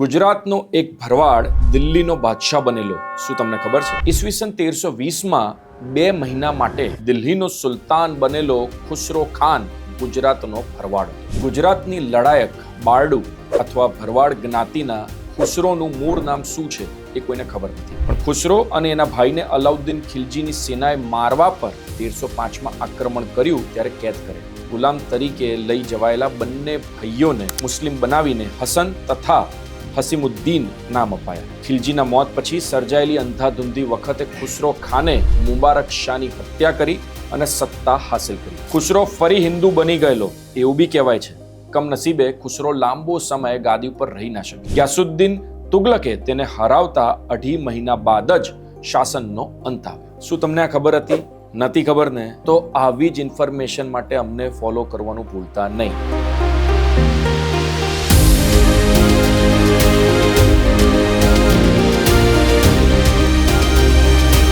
ગુજરાતનો એક ભરવાડ દિલ્હીનો બાદશાહ બનેલો, શું તમને ખબર છે? ઈસવીસન 1320માં 2 મહિના માટે દિલ્હીનો સુલતાન બનેલો ખુસરો ખાન ગુજરાતનો ભરવાડ હતો. ગુજરાતની લડાયક બારડુ અથવા ભરવાડ જ્ઞાતિના ખુસરોનું મૂળ નામ શું છે એ કોઈને ખબર નથી. પણ ખુસરો અને એના ભાઈને અલાઉદ્દીન ખિલજીની સેનાએ મારવા પર 1305માં આક્રમણ કર્યું ત્યારે કેદ કરેલો. ગુલામ તરીકે લઈ જવાયેલા બંને ભાઈઓને મુસ્લિમ બનાવીને હસન તથા હસીમુદ્દીન નામ અપાયા. ખિલજીના મોત પછી સર્જાયેલી અંધાધૂંધી વખતે ખુસરો ખાને મુબારક શાહની હત્યા કરી અને સત્તા હાસિલ કરી. ખુસરો ફરી હિન્દુ બની ગયેલો એવું બી કહેવાય છે. કમનસીબે ખુસરો લાંબો સમય ગાદી ઉપર રહી ના શક્યો. ગ્યાસુદ્દીન તુગલકે તેને હરાવતા 2.5 મહિના બાદ જ શાસનનો અંત આવ્યો. શું તમને આ ખબર હતી? નથી ખબર ને? તો આવી જ ઇન્ફોર્મેશન માટે અમને ફોલો કરવાનું ભૂલતા નહીં.